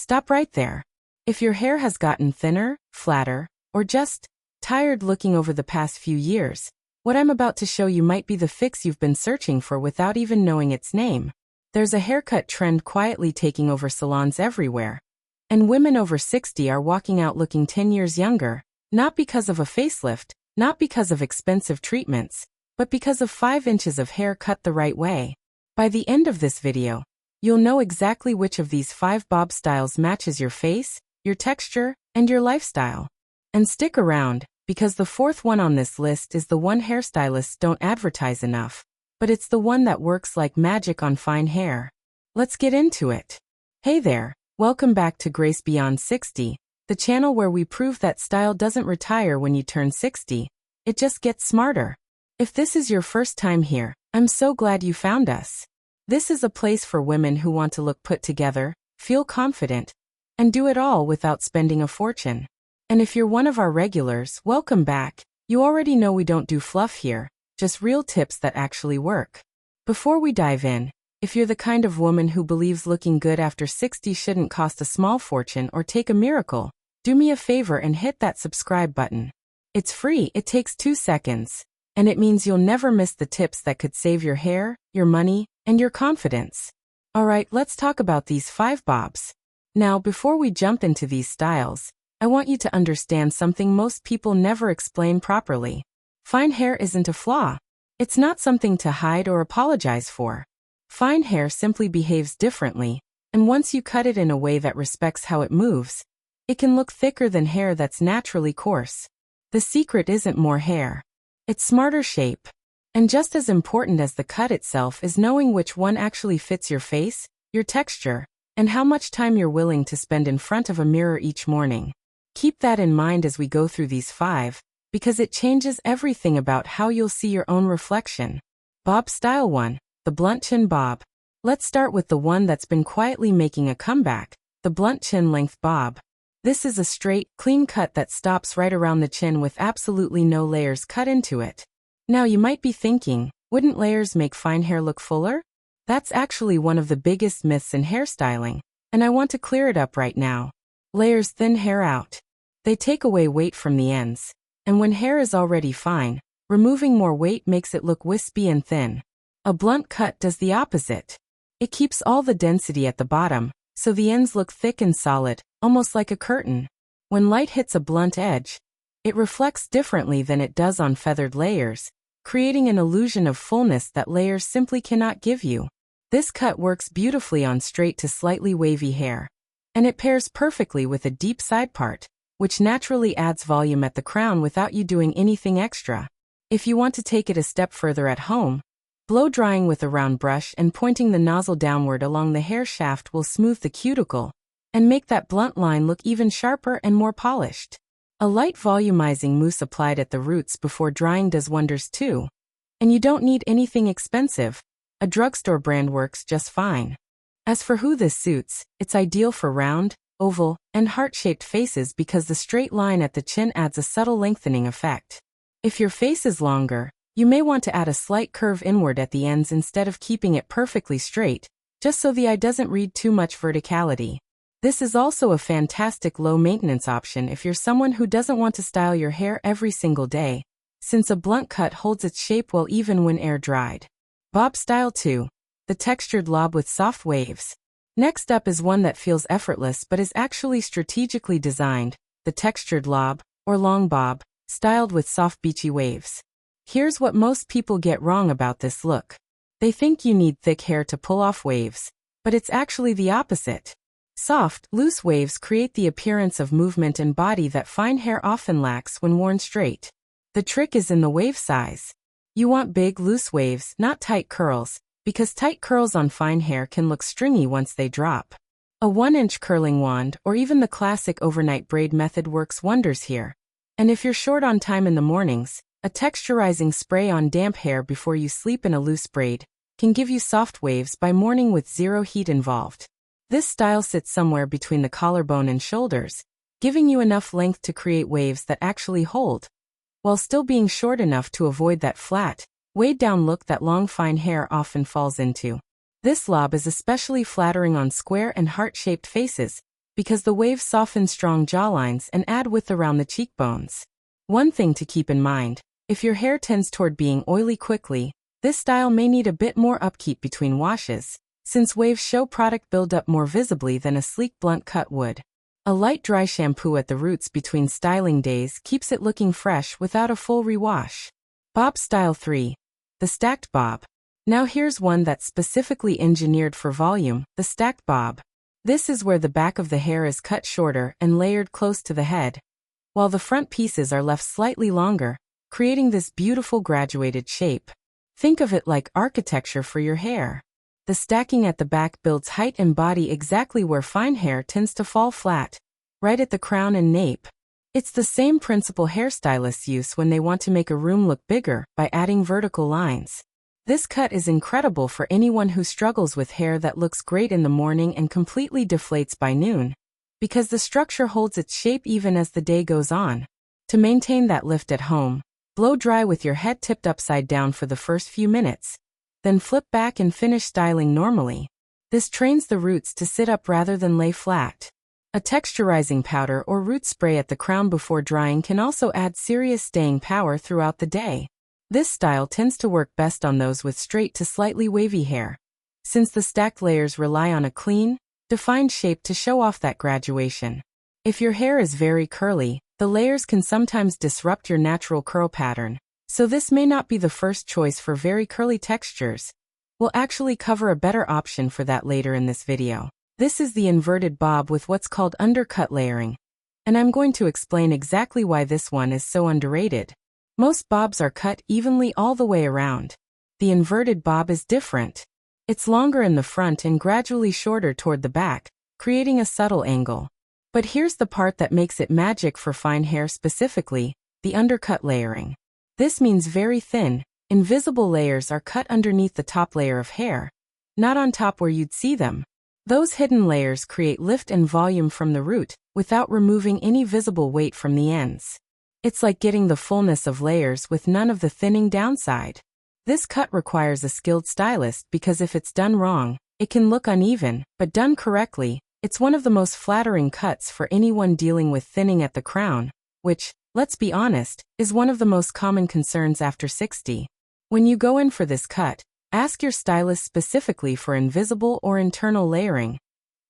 Stop right there. If your hair has gotten thinner, flatter, or just tired looking over the past few years, what I'm about to show you might be the fix you've been searching for without even knowing its name. There's a haircut trend quietly taking over salons everywhere, and women over 60 are walking out looking 10 years younger, not because of a facelift, not because of expensive treatments, but because of 5 inches of hair cut the right way. By the end of this video, you'll know exactly which of these 5 bob styles matches your face, your texture, and your lifestyle. And stick around, because the 4th one on this list is the one hairstylists don't advertise enough, but it's the one that works like magic on fine hair. Let's get into it. Hey there, welcome back to Grace Beyond 60, the channel where we prove that style doesn't retire when you turn 60, it just gets smarter. If this is your first time here, I'm so glad you found us. This is a place for women who want to look put together, feel confident, and do it all without spending a fortune. And if you're one of our regulars, welcome back. You already know we don't do fluff here, just real tips that actually work. Before we dive in, if you're the kind of woman who believes looking good after 60 shouldn't cost a small fortune or take a miracle, do me a favor and hit that subscribe button. It's free, it takes 2 seconds, and it means you'll never miss the tips that could save your hair, your money, and your confidence. Alright, let's talk about these 5 bobs. Now, before we jump into these styles, I want you to understand something most people never explain properly. Fine hair isn't a flaw. It's not something to hide or apologize for. Fine hair simply behaves differently, and once you cut it in a way that respects how it moves, it can look thicker than hair that's naturally coarse. The secret isn't more hair. It's smarter shape. And just as important as the cut itself is knowing which one actually fits your face, your texture, and how much time you're willing to spend in front of a mirror each morning. Keep that in mind as we go through these 5, because it changes everything about how you'll see your own reflection. Bob Style 1, the blunt chin bob. Let's start with the one that's been quietly making a comeback, the blunt chin length bob. This is a straight, clean cut that stops right around the chin with absolutely no layers cut into it. Now you might be thinking, wouldn't layers make fine hair look fuller? That's actually one of the biggest myths in hairstyling, and I want to clear it up right now. Layers thin hair out. They take away weight from the ends, and when hair is already fine, removing more weight makes it look wispy and thin. A blunt cut does the opposite. It keeps all the density at the bottom, so the ends look thick and solid, almost like a curtain. When light hits a blunt edge, it reflects differently than it does on feathered layers, creating an illusion of fullness that layers simply cannot give you. This cut works beautifully on straight to slightly wavy hair, and it pairs perfectly with a deep side part, which naturally adds volume at the crown without you doing anything extra. If you want to take it a step further at home, blow drying with a round brush and pointing the nozzle downward along the hair shaft will smooth the cuticle and make that blunt line look even sharper and more polished. A light volumizing mousse applied at the roots before drying does wonders too. And you don't need anything expensive. A drugstore brand works just fine. As for who this suits, it's ideal for round, oval, and heart-shaped faces because the straight line at the chin adds a subtle lengthening effect. If your face is longer, you may want to add a slight curve inward at the ends instead of keeping it perfectly straight, just so the eye doesn't read too much verticality. This is also a fantastic low-maintenance option if you're someone who doesn't want to style your hair every single day, since a blunt cut holds its shape well even when air-dried. Bob Style 2, the textured lob with soft waves. Next up is one that feels effortless but is actually strategically designed, the textured lob, or long bob, styled with soft beachy waves. Here's what most people get wrong about this look. They think you need thick hair to pull off waves, but it's actually the opposite. Soft, loose waves create the appearance of movement and body that fine hair often lacks when worn straight. The trick is in the wave size. You want big, loose waves, not tight curls, because tight curls on fine hair can look stringy once they drop. A 1-inch curling wand or even the classic overnight braid method works wonders here. And if you're short on time in the mornings, a texturizing spray on damp hair before you sleep in a loose braid can give you soft waves by morning with zero heat involved. This style sits somewhere between the collarbone and shoulders, giving you enough length to create waves that actually hold, while still being short enough to avoid that flat, weighed-down look that long fine hair often falls into. This lob is especially flattering on square and heart-shaped faces, because the waves soften strong jawlines and add width around the cheekbones. One thing to keep in mind, if your hair tends toward being oily quickly, this style may need a bit more upkeep between washes, since waves show product buildup more visibly than a sleek blunt cut would. A light dry shampoo at the roots between styling days keeps it looking fresh without a full rewash. Bob Style 3. The Stacked Bob. Now here's one that's specifically engineered for volume, the stacked bob. This is where the back of the hair is cut shorter and layered close to the head, while the front pieces are left slightly longer, creating this beautiful graduated shape. Think of it like architecture for your hair. The stacking at the back builds height and body exactly where fine hair tends to fall flat, right at the crown and nape. It's the same principle hairstylists use when they want to make a room look bigger by adding vertical lines. This cut is incredible for anyone who struggles with hair that looks great in the morning and completely deflates by noon, because the structure holds its shape even as the day goes on. To maintain that lift at home, blow dry with your head tipped upside down for the first few minutes, then flip back and finish styling normally. This trains the roots to sit up rather than lay flat. A texturizing powder or root spray at the crown before drying can also add serious staying power throughout the day. This style tends to work best on those with straight to slightly wavy hair, since the stacked layers rely on a clean, defined shape to show off that graduation. If your hair is very curly, the layers can sometimes disrupt your natural curl pattern, so this may not be the first choice for very curly textures. We'll actually cover a better option for that later in this video. This is the inverted bob with what's called undercut layering, and I'm going to explain exactly why this one is so underrated. Most bobs are cut evenly all the way around. The inverted bob is different. It's longer in the front and gradually shorter toward the back, creating a subtle angle. But here's the part that makes it magic for fine hair specifically, the undercut layering. This means very thin, invisible layers are cut underneath the top layer of hair, not on top where you'd see them. Those hidden layers create lift and volume from the root, without removing any visible weight from the ends. It's like getting the fullness of layers with none of the thinning downside. This cut requires a skilled stylist because if it's done wrong, it can look uneven, but done correctly, it's one of the most flattering cuts for anyone dealing with thinning at the crown, which, let's be honest, is one of the most common concerns after 60. When you go in for this cut, ask your stylist specifically for invisible or internal layering.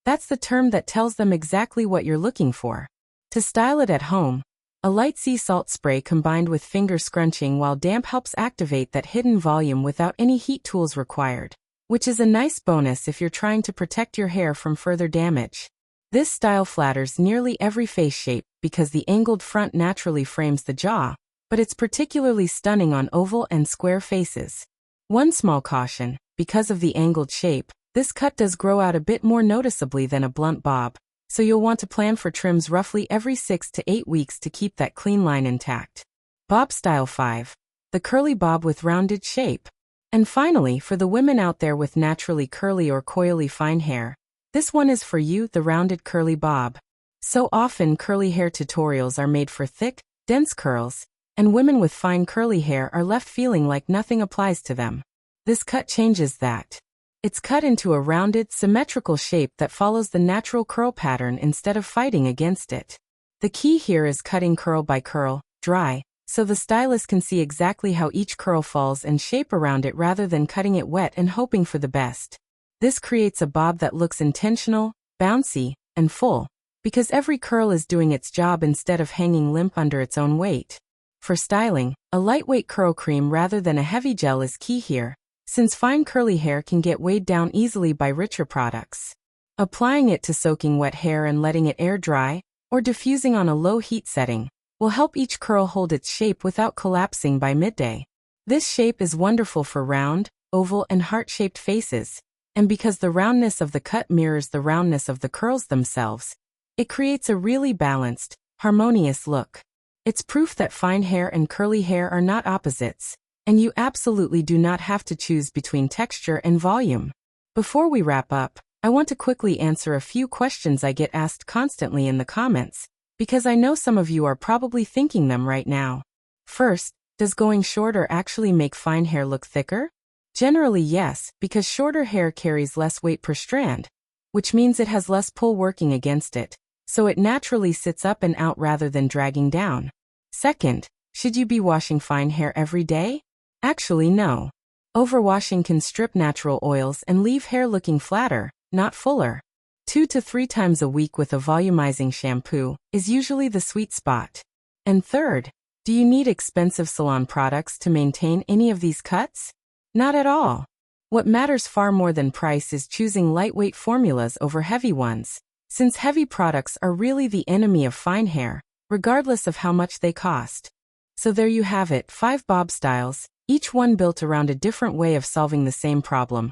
That's the term that tells them exactly what you're looking for. To style it at home, a light sea salt spray combined with finger scrunching while damp helps activate that hidden volume without any heat tools required, which is a nice bonus if you're trying to protect your hair from further damage. This style flatters nearly every face shape because the angled front naturally frames the jaw, but it's particularly stunning on oval and square faces. One small caution, because of the angled shape, this cut does grow out a bit more noticeably than a blunt bob, so you'll want to plan for trims roughly every 6 to 8 weeks to keep that clean line intact. Bob Style 5. The curly bob with rounded shape. And finally, for the women out there with naturally curly or coily fine hair, this one is for you, the rounded curly bob. So often curly hair tutorials are made for thick, dense curls, and women with fine curly hair are left feeling like nothing applies to them. This cut changes that. It's cut into a rounded, symmetrical shape that follows the natural curl pattern instead of fighting against it. The key here is cutting curl by curl, dry, so the stylist can see exactly how each curl falls and shape around it rather than cutting it wet and hoping for the best. This creates a bob that looks intentional, bouncy, and full, because every curl is doing its job instead of hanging limp under its own weight. For styling, a lightweight curl cream rather than a heavy gel is key here, since fine curly hair can get weighed down easily by richer products. Applying it to soaking wet hair and letting it air dry, or diffusing on a low heat setting, will help each curl hold its shape without collapsing by midday. This shape is wonderful for round, oval, and heart-shaped faces, and because the roundness of the cut mirrors the roundness of the curls themselves, it creates a really balanced, harmonious look. It's proof that fine hair and curly hair are not opposites, and you absolutely do not have to choose between texture and volume. Before we wrap up, I want to quickly answer a few questions I get asked constantly in the comments, because I know some of you are probably thinking them right now. First, does going shorter actually make fine hair look thicker? Generally yes, because shorter hair carries less weight per strand, which means it has less pull working against it, so it naturally sits up and out rather than dragging down. Second, should you be washing fine hair every day? Actually, no. Overwashing can strip natural oils and leave hair looking flatter, not fuller. 2 to 3 times a week with a volumizing shampoo is usually the sweet spot. And third, do you need expensive salon products to maintain any of these cuts? Not at all. What matters far more than price is choosing lightweight formulas over heavy ones, since heavy products are really the enemy of fine hair, regardless of how much they cost. So there you have it, 5 bob styles, each one built around a different way of solving the same problem.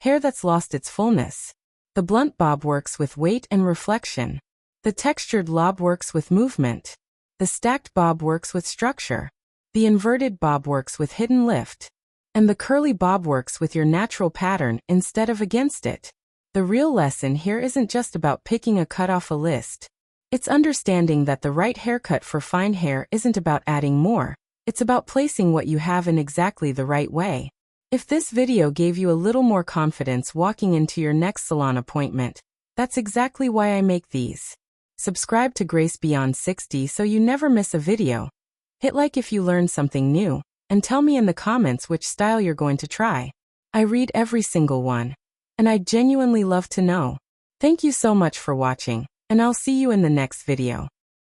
Hair that's lost its fullness. The blunt bob works with weight and reflection. The textured lob works with movement. The stacked bob works with structure. The inverted bob works with hidden lift. And the curly bob works with your natural pattern instead of against it. The real lesson here isn't just about picking a cut off a list. It's understanding that the right haircut for fine hair isn't about adding more. It's about placing what you have in exactly the right way. If this video gave you a little more confidence walking into your next salon appointment, that's exactly why I make these. Subscribe to Grace Beyond 60 so you never miss a video. Hit like if you learned something new, and tell me in the comments which style you're going to try. I read every single one, and I genuinely love to know. Thank you so much for watching, and I'll see you in the next video.